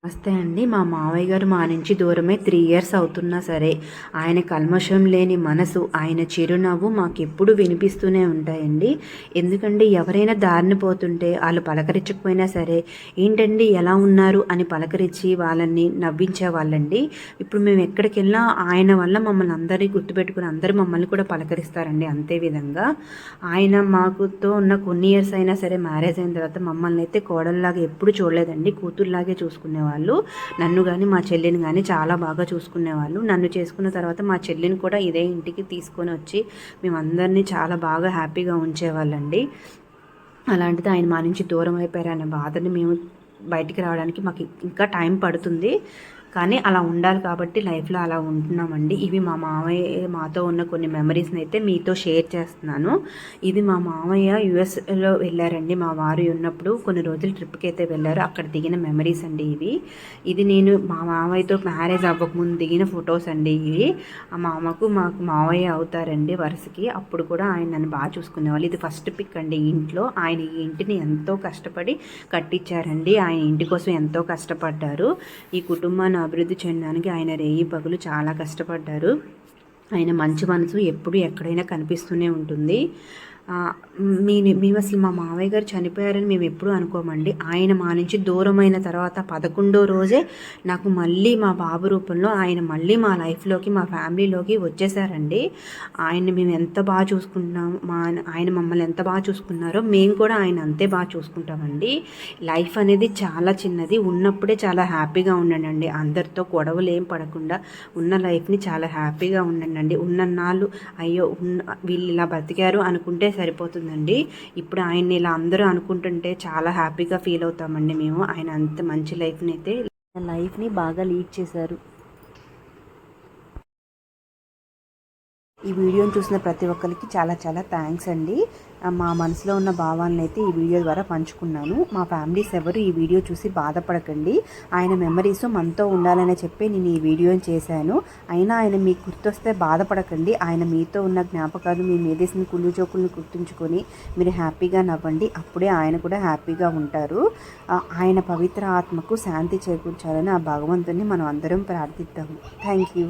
నమస్తే అండి. మా మావయ్య గారు మా నుంచి దూరమై 3 ఇయర్స్ అవుతున్నా సరే, ఆయన కల్మషం లేని మనసు, ఆయన చిరునవ్వు మాకెప్పుడు వినిపిస్తూనే ఉంటాయండి. ఎందుకంటే ఎవరైనా దారిన పోతుంటే ఆళ్ళు పలకరించకపోయినా సరే, "ఏంటండి ఎలా ఉన్నారు?" అని పలకరించి వాళ్ళని నవ్వించేవాళ్ళండి. ఇప్పుడు మేము ఎక్కడికెళ్ళినా ఆయన వల్ల మమ్మల్ని అందరిని గుర్తుపెట్టుకొని అందరూ మమ్మల్ని కూడా పలకరిస్తారండి అంతే విధంగా. ఆయన మాకుతో ఉన్న కొన్ని ఇయర్స్ అయినా సరే మ్యారేజ్ అయిన తర్వాత మమ్మల్ని అయితే కోడల్లాగా ఎప్పుడు చూడలేదండి. కూతురులాగే చూసుకునేవాళ్ళు. నన్ను గాని, మా చెల్లిని గాని చాలా బాగా చూసుకునేవాళ్ళు. నన్ను చేసుకున్న తర్వాత మా చెల్లిని కూడా ఇదే ఇంటికి తీసుకొని వచ్చి మేమందరినీ చాలా బాగా హ్యాపీగా ఉంచేవాళ్ళండి. అలాంటిది ఆయన మా నుంచి దూరం అయిపోయారనే బాధని మేము బయటికి రావడానికి మాకు ఇంకా టైం పడుతుంది. కానీ అలా ఉండాలి కాబట్టి లైఫ్లో అలా ఉంటున్నామండి. ఇవి మా మామయ్య మాతో ఉన్న కొన్ని మెమరీస్ని అయితే మీతో షేర్ చేస్తున్నాను. ఇది మా మామయ్య యుఎస్లో వెళ్ళారండి. మా వారు ఉన్నప్పుడు కొన్ని రోజులు ట్రిప్కి అయితే వెళ్ళారు. అక్కడ దిగిన మెమరీస్ అండి ఇవి. ఇది నేను మా మామయ్యతో మ్యారేజ్ అవ్వకముందు దిగిన ఫొటోస్ అండి ఇవి. ఆ మాకు మామయ్య అవుతారండి వరుసకి. అప్పుడు కూడా ఆయన నన్ను బాగా చూసుకునేవాళ్ళు. ఇది ఫస్ట్ పిక్ అండి ఇంట్లో. ఆయన ఈ ఇంటిని ఎంతో కష్టపడి కట్టించారండి. ఆయన ఇంటి కోసం ఎంతో కష్టపడ్డారు. ఈ కుటుంబాన్ని అభివృద్ధి చెందడానికి ఆయన రేయి పగులు చాలా కష్టపడ్డారు. ఆయన మంచి మనసు ఎప్పుడు ఎక్కడైనా కనిపిస్తూనే ఉంటుంది. మేము అసలు మా మావయ్య గారు చనిపోయారని మేము ఎప్పుడూ అనుకోమండి. ఆయన మా నుంచి దూరమైన తర్వాత 11వ రోజే నాకు మళ్ళీ మా బాబు రూపంలో ఆయన మళ్ళీ మా లైఫ్లోకి, మా ఫ్యామిలీలోకి వచ్చేసారండి. ఆయన్ని మేము ఎంత బాగా చూసుకుంటున్నాం, ఆయన మమ్మల్ని ఎంత బాగా చూసుకున్నారో మేము కూడా ఆయన అంతే బాగా చూసుకుంటామండి. లైఫ్ అనేది చాలా చిన్నది. ఉన్నప్పుడే చాలా హ్యాపీగా ఉండండి. అందరితో గొడవలు ఏం పడకుండా ఉన్న లైఫ్ని చాలా హ్యాపీగా ఉండండి. ఉన్నన్నాళ్ళు అయ్యో వీళ్ళు ఇలా బతికారు అనుకుంటే సరిపోతుందండి. ఇప్పుడు ఆయన్ని ఇలా అందరూ అనుకుంటుంటే చాలా హ్యాపీగా ఫీల్ అవుతామండి మేము. ఆయన అంత మంచి లైఫ్ని బాగా లీడ్ చేశారు. ఈ వీడియోని చూసిన ప్రతి ఒక్కరికి చాలా చాలా థ్యాంక్స్ అండి. మా మనసులో ఉన్న భావాలను అయితే ఈ వీడియో ద్వారా పంచుకున్నాను. మా ఫ్యామిలీస్ ఎవరు ఈ వీడియో చూసి బాధపడకండి. ఆయన మెమరీస్ మనతో ఉండాలని చెప్పి నేను ఈ వీడియోని చేశాను. అయినా ఆయన మీకు గుర్తొస్తే బాధపడకండి. ఆయన మీతో ఉన్న జ్ఞాపకాలు, మీ మీదేసిన కుళ్ళు జోకులను గుర్తుంచుకొని మీరు హ్యాపీగా నవ్వండి. అప్పుడే ఆయన కూడా హ్యాపీగా ఉంటారు. ఆయన పవిత్ర ఆత్మకు శాంతి చేకూర్చాలని ఆ భగవంతుని మనం అందరం ప్రార్థిద్దాము. Thank you.